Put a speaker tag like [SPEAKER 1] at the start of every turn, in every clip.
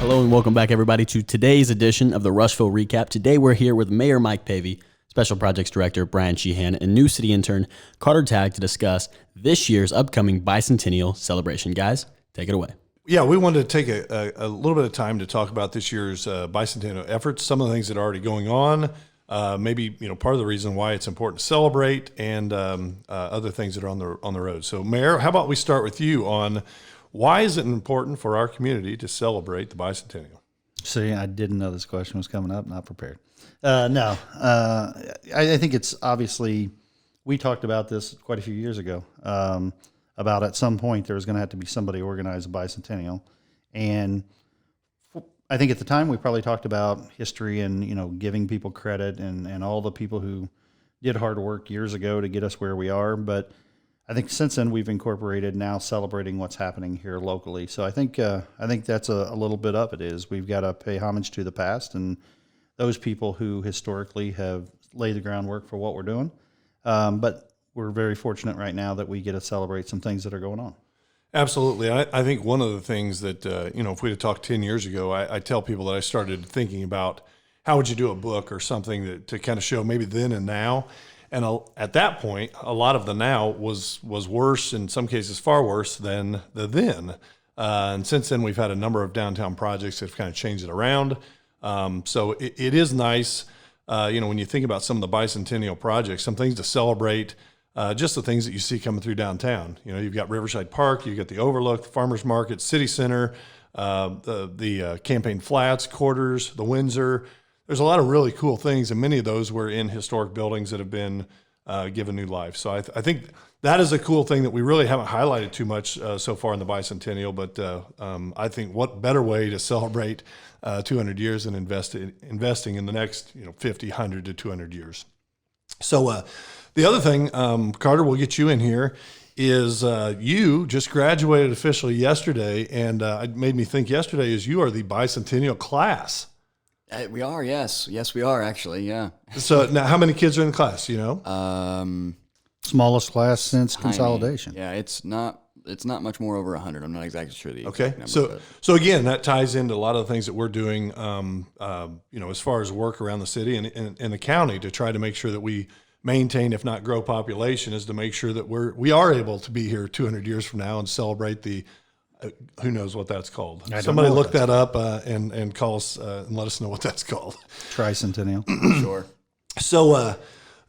[SPEAKER 1] Hello and welcome back, everybody, to today's edition of the Rushville Recap. Today we're here with Mayor Mike Pavey, Special Projects Director Brian Sheehan, and new city intern Carter Tague to discuss this year's upcoming Bicentennial celebration. Guys, take it away.
[SPEAKER 2] Yeah, we wanted to take a little bit of time to talk about this year's bicentennial efforts, some of the things that are already going on, maybe part of the reason why it's important to celebrate, and other things that are on the road. So, Mayor, how about we start with you on why is it important for our community to celebrate the bicentennial?
[SPEAKER 3] See, I didn't know this question was coming up. Not prepared. I think it's obviously, we talked about this quite a few years ago. About at some point there was going to have to be somebody organize a bicentennial, and I think at the time we probably talked about history and giving people credit and all the people who did hard work years ago to get us where we are. But I think since then we've incorporated now celebrating what's happening here locally. So I think that's a little bit of it. Is we've got to pay homage to the past and those people who historically have laid the groundwork for what we're doing. But we're very fortunate right now that we get to celebrate some things that are going on.
[SPEAKER 2] Absolutely. I think one of the things that, if we'd have talked 10 years ago, I tell people that I started thinking about how would you do a book or something to kind of show maybe then and now. And at that point, a lot of the now was worse, in some cases far worse than the then. And since then, we've had a number of downtown projects that have kind of changed it around. So it is nice, when you think about some of the bicentennial projects, some things to celebrate, just the things that you see coming through downtown. You've got Riverside Park, you've got the Overlook, the Farmers Market, City Center, the Campaign Flats, Quarters, the Windsor. There's a lot of really cool things, and many of those were in historic buildings that have been given new life. So I think that is a cool thing that we really haven't highlighted too much so far in the bicentennial, but I think what better way to celebrate 200 years than investing in the next 50, 100 to 200 years. So the other thing, Carter, we'll get you in here, is you just graduated officially yesterday, and it made me think yesterday is you are the bicentennial class.
[SPEAKER 4] We are, yes. Yes, we are, actually, yeah.
[SPEAKER 2] So now how many kids are in the class,
[SPEAKER 3] Smallest class since
[SPEAKER 4] Tiny.
[SPEAKER 3] Consolidation.
[SPEAKER 4] Yeah, it's not much more over 100. I'm not exactly sure the
[SPEAKER 2] Okay.
[SPEAKER 4] exact number.
[SPEAKER 2] So again, that ties into a lot of the things that we're doing, as far as work around the city and the county to try to make sure that we maintain, if not grow population, is to make sure that we are able to be here 200 years from now and celebrate the who knows what that's called. Somebody look that up and call us and let us know what that's called.
[SPEAKER 3] Tricentennial.
[SPEAKER 4] Sure.
[SPEAKER 2] So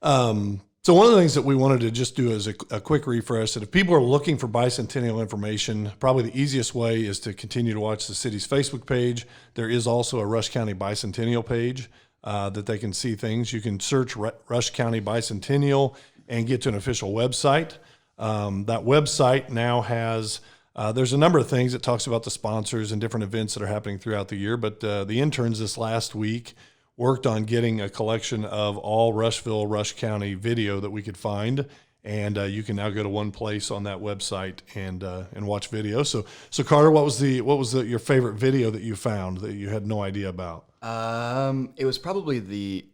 [SPEAKER 2] one of the things that we wanted to just do is a quick refresh, that if people are looking for bicentennial information, probably the easiest way is to continue to watch the city's Facebook page. There is also a Rush County Bicentennial page that they can see things. You can search Rush County Bicentennial and get to an official website. That website now has there's a number of things. It talks about the sponsors and different events that are happening throughout the year. But the interns this last week worked on getting a collection of all Rushville, Rush County video that we could find. And you can now go to one place on that website and watch video. So Carter, what was your favorite video that you found that you had no idea about?
[SPEAKER 4] It was probably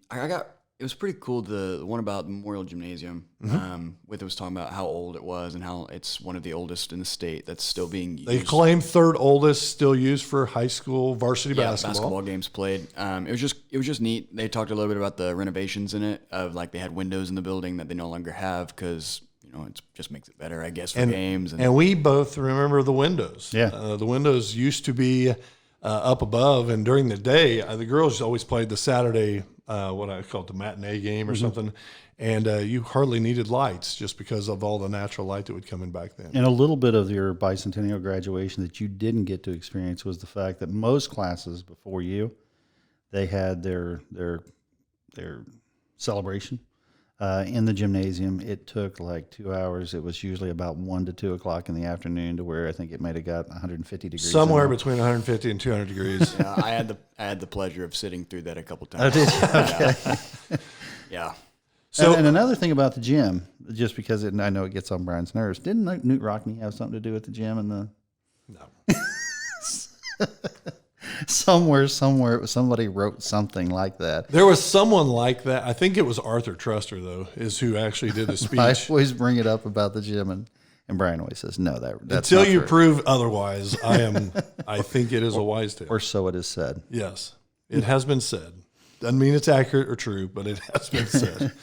[SPEAKER 4] it was pretty cool, the one about the Memorial Gymnasium, it was talking about how old it was and how it's one of the oldest in the state that's still being used.
[SPEAKER 2] They claim third oldest, still used for high school varsity basketball
[SPEAKER 4] games played. It was just neat. They talked a little bit about the renovations in it, of like they had windows in the building that they no longer have because it just makes it better, I guess, for games.
[SPEAKER 2] And we both remember the windows.
[SPEAKER 3] Yeah,
[SPEAKER 2] the windows used to be up above, and during the day, the girls always played the Saturday. What I call it, the matinee game or something, and you hardly needed lights just because of all the natural light that would come in back then.
[SPEAKER 3] And a little bit of your bicentennial graduation that you didn't get to experience was the fact that most classes before you, they had their celebration in the gymnasium. It took like 2 hours. It was usually about 1 to 2 o'clock in the afternoon, to where I think it might have got 150 degrees.
[SPEAKER 2] Somewhere between 150 and 200 degrees.
[SPEAKER 4] Yeah, I had the pleasure of sitting through that a couple times.
[SPEAKER 3] Oh, did you? Okay.
[SPEAKER 4] Yeah.
[SPEAKER 3] So, and another thing about the gym, just because I know it gets on Brian's nerves, didn't Newt Rockney have something to do with the gym and the?
[SPEAKER 2] No.
[SPEAKER 3] Somewhere, somebody wrote something like that.
[SPEAKER 2] There was someone like that. I think it was Arthur Truster, though, is who actually did the speech.
[SPEAKER 3] I always bring it up about the gym, and And Brian always says, no, that's
[SPEAKER 2] until
[SPEAKER 3] not
[SPEAKER 2] you
[SPEAKER 3] true.
[SPEAKER 2] prove otherwise. I think it is a wise tale.
[SPEAKER 3] Or so it is said.
[SPEAKER 2] Yes, it has been said. Doesn't mean it's accurate or true, but it has been said.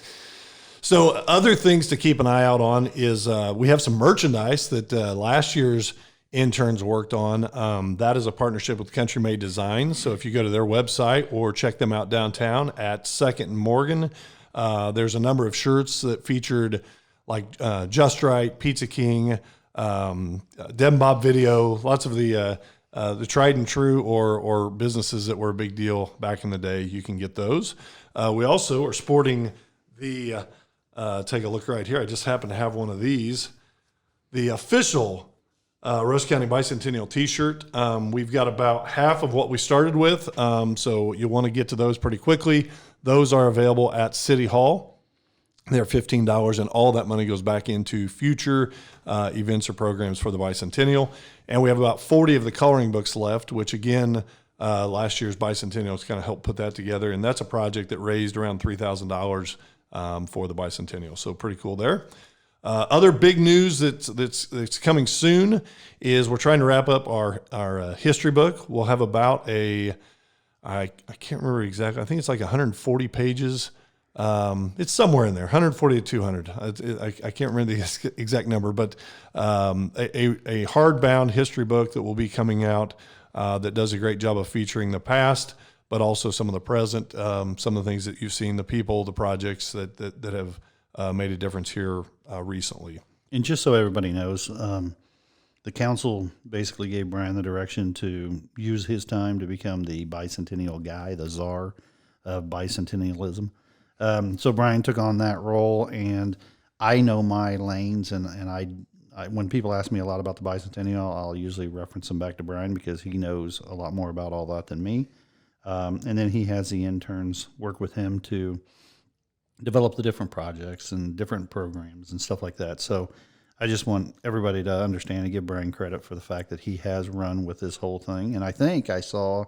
[SPEAKER 2] So other things to keep an eye out on is we have some merchandise that last year's interns worked on. That is a partnership with Country Made Designs. So if you go to their website or check them out downtown at 2nd and Morgan, there's a number of shirts that featured like Just Right, Pizza King, Deb and Bob Video, lots of the tried and true or businesses that were a big deal back in the day. You can get those. We also are sporting the, take a look right here. I just happen to have one of these, the official Rush County Bicentennial t-shirt. We've got about half of what we started with. So you'll want to get to those pretty quickly. Those are available at City Hall. They're $15, and all that money goes back into future events or programs for the Bicentennial. And we have about 40 of the coloring books left, which again, last year's Bicentennial has kind of helped put that together. And that's a project that raised around $3,000 for the Bicentennial. So pretty cool there. Other big news that's coming soon is we're trying to wrap up our history book. We'll have about I can't remember exactly. I think it's like 140 pages. It's somewhere in there, 140 to 200. I can't remember the exact number, but a hardbound history book that will be coming out that does a great job of featuring the past, but also some of the present, some of the things that you've seen, the people, the projects that have made a difference here recently.
[SPEAKER 3] And just so everybody knows, the council basically gave Brian the direction to use his time to become the bicentennial guy, the czar of bicentennialism. So Brian took on that role, and I know my lanes, and I when people ask me a lot about the Bicentennial, I'll usually reference them back to Brian because he knows a lot more about all that than me. And then he has the interns work with him to develop the different projects and different programs and stuff like that. So I just want everybody to understand and give Brian credit for the fact that he has run with this whole thing. And I think I saw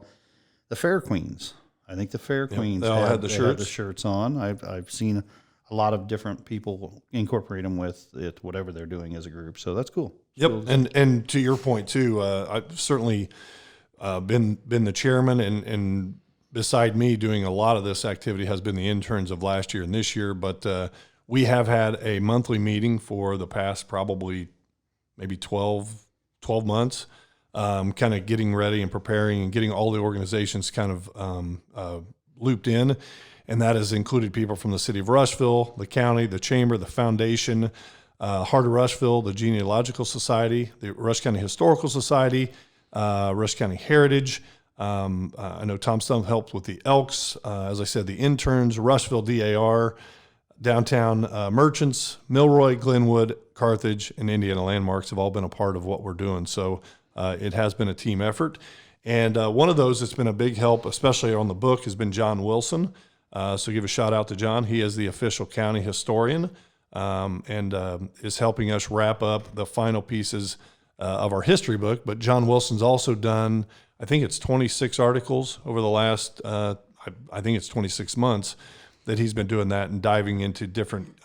[SPEAKER 3] the Fair Queens. I think the Fair Queens
[SPEAKER 2] they all had the
[SPEAKER 3] shirts on. I've seen a lot of different people incorporate them with it, whatever they're doing as a group. So that's cool.
[SPEAKER 2] Yep,
[SPEAKER 3] Cool.
[SPEAKER 2] and to your point too, I've certainly been the chairman, and beside me doing a lot of this activity has been the interns of last year and this year. But we have had a monthly meeting for the past probably maybe 12 months. Kind of getting ready and preparing and getting all the organizations kind of looped in. And that has included people from the city of Rushville, the county, the chamber, the foundation, Heart of Rushville, the Genealogical Society, the Rush County Historical Society, Rush County Heritage. I know Tom Stump helped with the Elks. As I said, the interns, Rushville DAR, Downtown Merchants, Milroy, Glenwood, Carthage, and Indiana Landmarks have all been a part of what we're doing. So it has been a team effort. And one of those that's been a big help, especially on the book, has been John Wilson. So give a shout out to John. He is the official county historian and is helping us wrap up the final pieces of our history book. But John Wilson's also done, I think it's 26 articles over the last, I think it's 26 months that he's been doing that and diving into different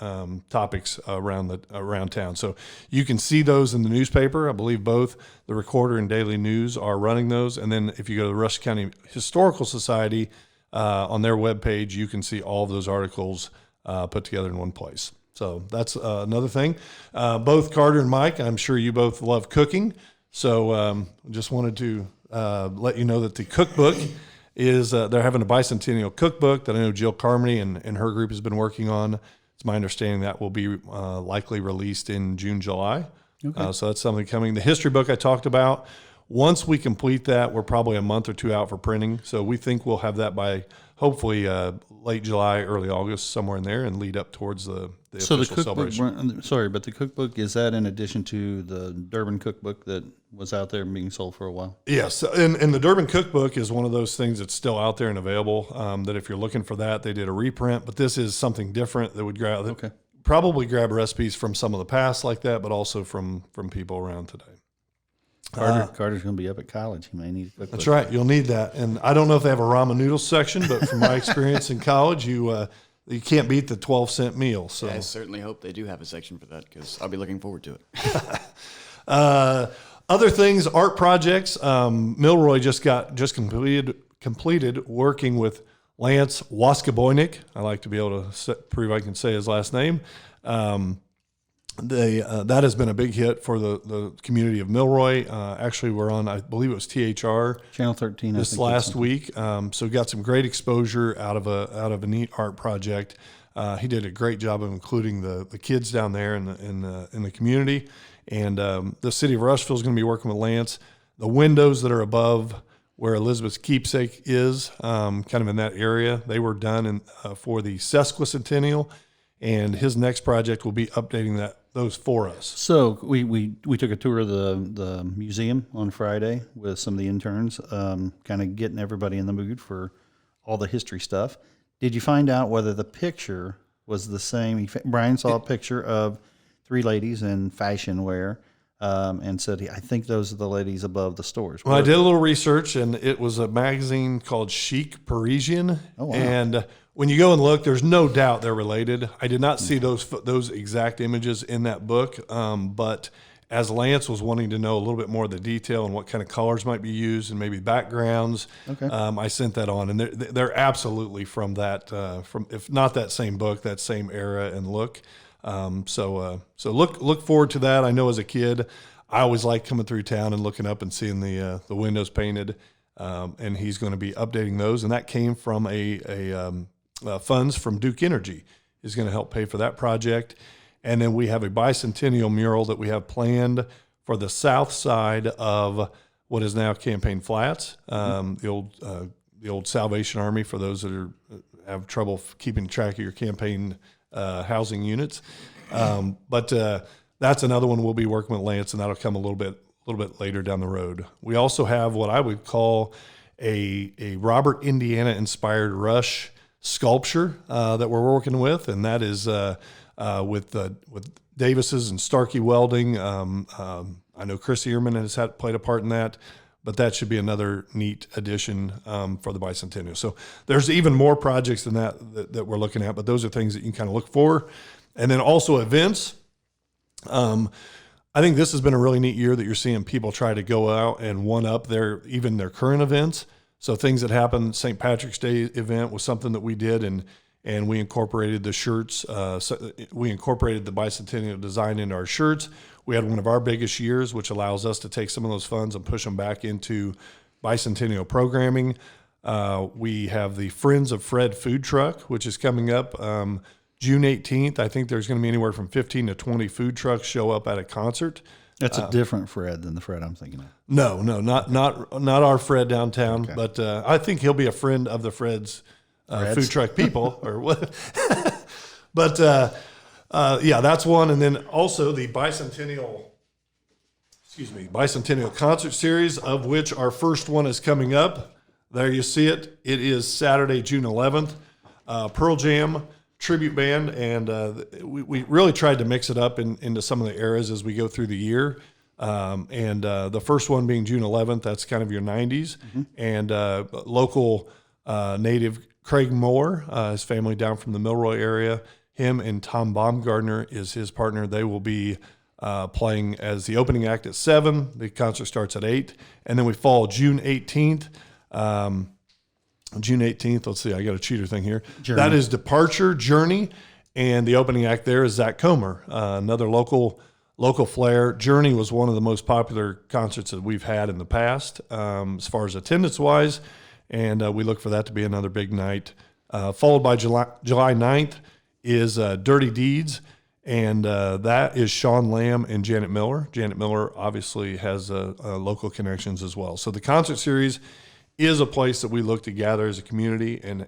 [SPEAKER 2] topics around town. So you can see those in the newspaper. I believe both the Recorder and Daily News are running those. And then if you go to the Rush County Historical Society on their webpage, you can see all of those articles put together in one place. So that's another thing. Both Carter and Mike, I'm sure you both love cooking. So just wanted to let you know that the cookbook is they're having a Bicentennial Cookbook that I know Jill Carmody and her group has been working on. It's my understanding that will be likely released in June, July. Okay. So that's something coming. The history book I talked about, once we complete that, we're probably a month or two out for printing. So we think we'll have that by hopefully late July, early August, somewhere in there, and lead up towards the
[SPEAKER 3] so
[SPEAKER 2] official
[SPEAKER 3] the
[SPEAKER 2] celebration.
[SPEAKER 3] cookbook, sorry, but the cookbook, is that in addition to the Durbin Cookbook that was out there being sold for a while?
[SPEAKER 2] Yes, and the Durbin Cookbook is one of those things that's still out there and available, that if you're looking for that, they did a reprint, but this is something different that would probably grab recipes from some of the past like that, but also from people around today.
[SPEAKER 3] Carter's going to be up at college. He may need a cookbook.
[SPEAKER 2] That's right. You'll need that. And I don't know if they have a ramen noodles section, but from my experience in college, you you can't beat the 12-cent meal. So
[SPEAKER 4] I certainly hope they do have a section for that because I'll be looking forward to it.
[SPEAKER 2] Other things, art projects. Milroy just completed working with Lance Waskaboynik. I like to be able to prove I can say his last name. That has been a big hit for the community of Milroy. Actually, we're on, I believe it was THR
[SPEAKER 3] Channel 13
[SPEAKER 2] this last week. So got some great exposure out of a neat art project. He did a great job of including the kids down there in the community. And the city of Rushville is going to be working with Lance. The windows that are above where Elizabeth's keepsake is, kind of in that area, they were done for the sesquicentennial. And his next project will be updating those for us.
[SPEAKER 3] So we took a tour of the museum on Friday with some of the interns, kind of getting everybody in the mood for all the history stuff. Did you find out whether the picture was the same? Brian saw a picture of three ladies in fashion wear and said, I think those are the ladies above the stores.
[SPEAKER 2] Well, I did a little research, and it was a magazine called Chic Parisian.
[SPEAKER 3] Oh, wow.
[SPEAKER 2] And when you go and look, there's no doubt they're related. I did not see those exact images in that book, but as Lance was wanting to know a little bit more of the detail and what kind of colors might be used and maybe backgrounds, I sent that on, and they're absolutely from that, from if not that same book, that same era and look. So look forward to that. I know as a kid, I always liked coming through town and looking up and seeing the windows painted, and he's going to be updating those, and that came from funds from Duke Energy is going to help pay for that project. And then we have a bicentennial mural that we have planned for the south side of what is now Campaign Flats, the old Salvation Army, for those that have trouble keeping track of your campaign housing units. But that's another one we'll be working with Lance, and that'll come a little bit later down the road. We also have what I would call a Robert Indiana inspired Rush sculpture that we're working with, and that is with Davis's and Starkey Welding. I know Chris Ehrman has played a part in that, but that should be another neat addition for the Bicentennial. So there's even more projects than that we're looking at, but those are things that you can kind of look for. And then also events. I think this has been a really neat year that you're seeing people try to go out and one-up their current events. So things that happened, St. Patrick's Day event was something that we did, and we incorporated the shirts. We incorporated the Bicentennial design into our shirts. We had one of our biggest years, which allows us to take some of those funds and push them back into Bicentennial programming. We have the Friends of Fred food truck, which is coming up June 18th. I think there's going to be anywhere from 15 to 20 food trucks show up at a concert.
[SPEAKER 3] That's a different Fred than the Fred I'm thinking of.
[SPEAKER 2] No, not our Fred downtown, okay. But I think he'll be a friend of the Fred's food truck people or what. But yeah, that's one. And then also the Bicentennial concert series, of which our first one is coming up. There you see it. It is Saturday, June 11th. Pearl Jam tribute band, and we really tried to mix it up into some of the eras as we go through the year. And the first one being June 11th, that's kind of your 90s. Mm-hmm. And local native Craig Moore, his family down from the Milroy area, him and Tom Baumgartner is his partner. They will be playing as the opening act at 7. The concert starts at 8. And then we fall June 18th. June 18th, let's see, I got a cheater thing here. Journey. That is Departure Journey, and the opening act there is Zach Comer, another local flair. Journey was one of the most popular concerts that we've had in the past as far as attendance-wise, and we look for that to be another big night. Followed by July 9th is Dirty Deeds, and that is Sean Lamb and Janet Miller. Janet Miller obviously has local connections as well. So the concert series is a place that we look to gather as a community and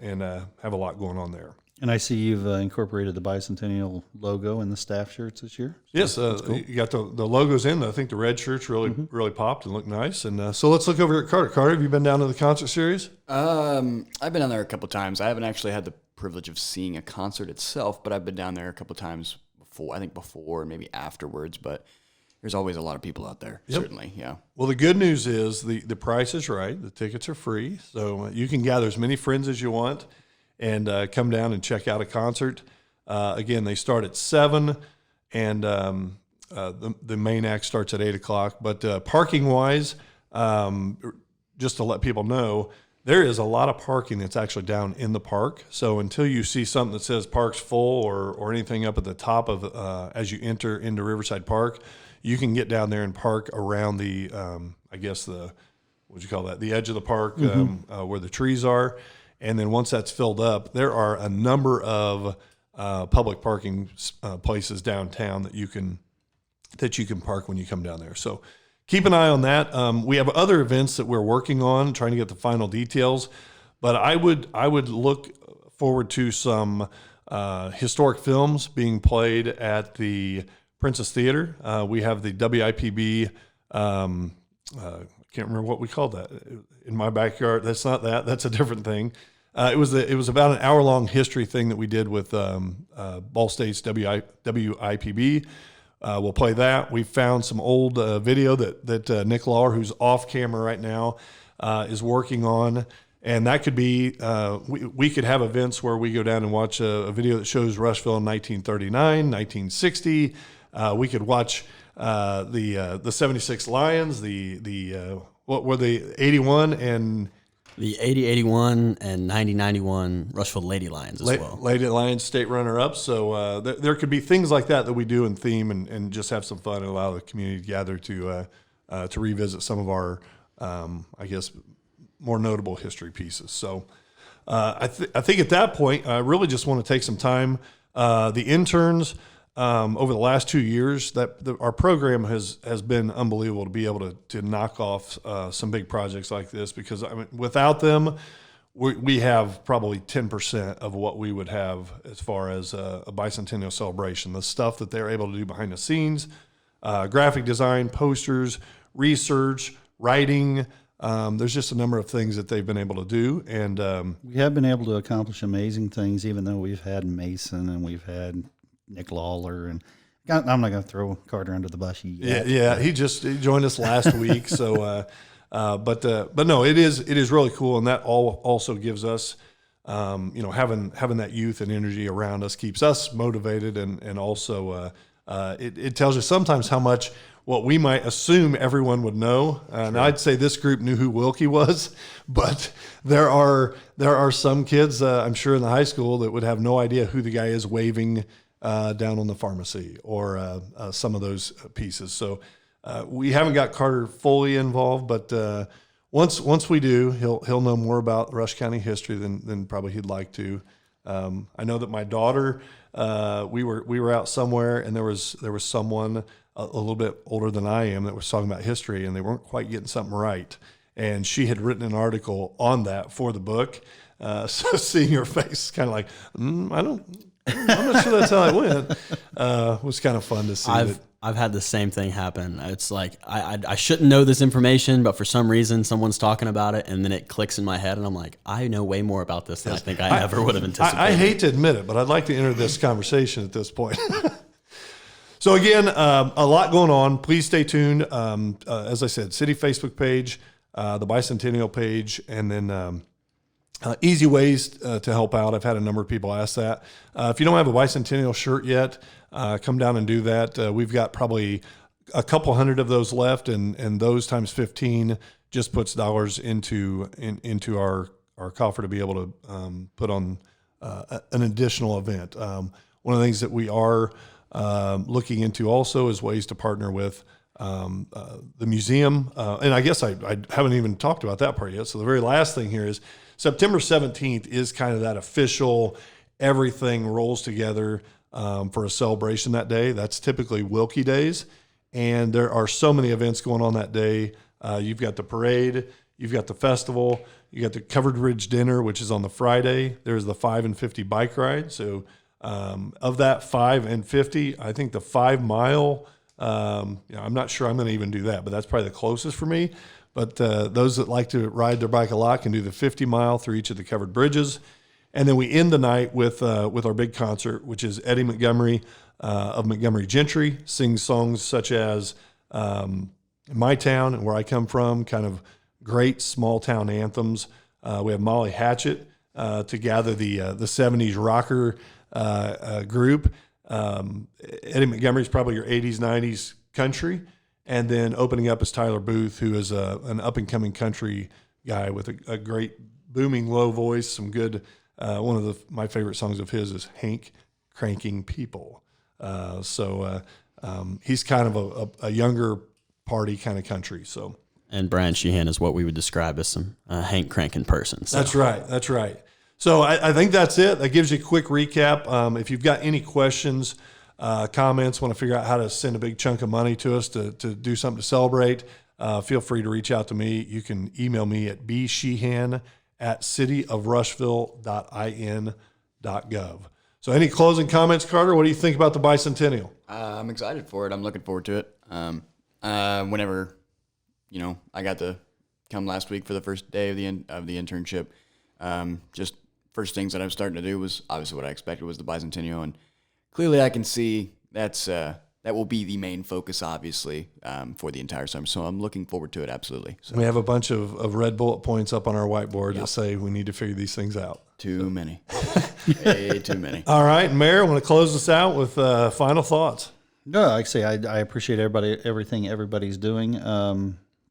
[SPEAKER 2] have a lot going on there.
[SPEAKER 3] And I see you've incorporated the Bicentennial logo in the staff shirts this year.
[SPEAKER 2] So yes, cool. You got the logos in. I think the red shirts really popped and looked nice. And so let's look over at Carter. Carter, have you been down to the concert series?
[SPEAKER 4] I've been down there a couple times. I haven't actually had the privilege of seeing a concert itself, but I've been down there a couple times before. I think before and maybe afterwards, but there's always a lot of people out there, certainly, yeah. Well,
[SPEAKER 2] the good news is the price is right. The tickets are free, so you can gather as many friends as you want. and come down and check out a concert. Again, they start at 7, and the main act starts at 8 o'clock. But parking-wise, just to let people know, there is a lot of parking that's actually down in the park. So until you see something that says park's full or anything up at the top of as you enter into Riverside Park, you can get down there and park around the, what'd you call that? The edge of the park where the trees are. And then once that's filled up, there are a number of public parking places downtown that you can park when you come down there. So keep an eye on that. We have other events that we're working on, trying to get the final details. But I would look forward to some historic films being played at the Princess Theater. We have the WIPB. I can't remember what we called that in my backyard. That's not that. That's a different thing. It was about an hour-long history thing that we did with Ball State's WIPB. We'll play that. We found some old video that Nick Lawler, who's off camera right now, is working on. And that could be, we could have events where we go down and watch a video that shows Rushville in 1939, 1960. We could watch the 76 Lions, what were they, 81 and...
[SPEAKER 1] The 80-81 and 90-91 Rushville Lady Lions as well.
[SPEAKER 2] Lady Lions state runner-up. So there could be things like that we do in theme and just have some fun and allow the community to gather to revisit some of our, more notable history pieces. So I think at that point, I really just want to take some time. The interns, over the last 2 years, our program has been unbelievable to be able to knock off some big projects like this, because without them, we have probably 10% of what we would have as far as a bicentennial celebration. The stuff that they're able to do behind the scenes, graphic design, posters, research, writing. There's just a number of things that they've been able to do. And
[SPEAKER 3] we have been able to accomplish amazing things, even though we've had Mason and we've had Nick Lawler, and I'm not going to throw Carter under the bus yet.
[SPEAKER 2] Yeah, he joined us last week. So, but no, it is really cool, and that also gives us, having that youth and energy around us keeps us motivated, and also it tells you sometimes how much what we might assume everyone would know. And I'd say this group knew who Wilkie was, but there are some kids, I'm sure in the high school, that would have no idea who the guy is waving down on the pharmacy or some of those pieces. So we haven't got Carter fully involved, but once we do, he'll know more about Rush County history than probably he'd like to. I know that my daughter, we were out somewhere, and there was someone a little bit older than I am that was talking about history, and they weren't quite getting something right. And she had written an article on that for the book. So seeing her face, kind of like, I'm not sure that's how it went. Was kind of fun to see.
[SPEAKER 1] I've had the same thing happen. It's like I shouldn't know this information, but for some reason someone's talking about it, and then it clicks in my head, and I'm like, I know way more about this than I think I ever would have anticipated.
[SPEAKER 2] I hate to admit it, but I'd like to enter this conversation at this point. So again, a lot going on. Please stay tuned. As I said, city Facebook page, the Bicentennial page, and then easy ways to help out. I've had a number of people ask that. If you don't have a Bicentennial shirt yet, come down and do that. We've got probably a couple hundred of those left, and those times 15 just puts dollars into our coffer to be able to put on an additional event. One of the things that we are looking into also is ways to partner with the museum. And I guess I haven't even talked about that part yet. So the very last thing here is September 17th is kind of that official, everything rolls together for a celebration that day. That's typically Wilkie Days. And there are so many events going on that day. You've got the parade, you've got the festival, you got the Covered Bridge Dinner, which is on the Friday. There's the 5 and 50 bike ride. So of that 5 and 50, I think the 5 mile, I'm not sure I'm going to even do that, but that's probably the closest for me. But those that like to ride their bike a lot can do the 50 mile through each of the covered bridges. And then we end the night with our big concert, which is Eddie Montgomery of Montgomery Gentry, sings songs such as My Town and Where I Come From, kind of great small town anthems. We have Molly Hatchet to gather the 70s rocker group. Eddie Montgomery's probably your 80s, 90s country. And then opening up is Tyler Booth, who is an up-and-coming country guy with a great booming low voice, some good, one of my favorite songs of his is Hank Cranking People. He's kind of a younger party kind of country. So,
[SPEAKER 1] and Brian Sheehan is what we would describe as some Hank cranking person. So.
[SPEAKER 2] That's right. So I think that's it. That gives you a quick recap. If you've got any questions, comments, want to figure out how to send a big chunk of money to us to do something to celebrate, feel free to reach out to me. You can email me at bsheehan@cityofrushville.in.gov. So any closing comments, Carter? What do you think about the Bicentennial?
[SPEAKER 4] I'm excited for it. I'm looking forward to it. Whenever, I got to come last week for the first day of the internship, just first things that I was starting to do was obviously what I expected was the Bicentennial, and clearly I can see that will be the main focus, obviously, for the entire summer. So I'm looking forward to it, absolutely. So.
[SPEAKER 2] We have a bunch of red bullet points up on our whiteboard that say we need to figure these things out.
[SPEAKER 4] Too many. Way too many.
[SPEAKER 2] All right, Mayor, I want to close this out with final thoughts.
[SPEAKER 3] No, like I say, I appreciate everything everybody's doing.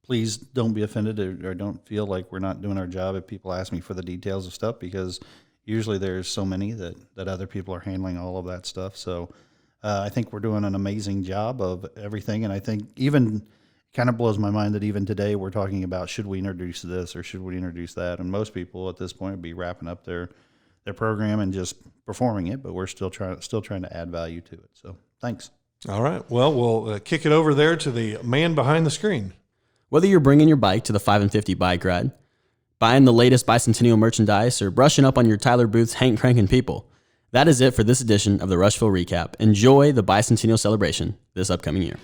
[SPEAKER 3] Please don't be offended or don't feel like we're not doing our job if people ask me for the details of stuff, because usually there's so many that other people are handling all of that stuff. So I think we're doing an amazing job of everything. And I think even kind of blows my mind that even today we're talking about, should we introduce this or should we introduce that? And most people at this point would be wrapping up their program and just performing it, but we're still trying to add value to it. So thanks.
[SPEAKER 2] All right. Well, we'll kick it over there to the man behind the screen.
[SPEAKER 1] Whether you're bringing your bike to the 5 and 50 bike ride, buying the latest Bicentennial merchandise, or brushing up on your Tyler Booth's Hank Crankin' People, that is it for this edition of the Rushville Recap. Enjoy the Bicentennial celebration this upcoming year.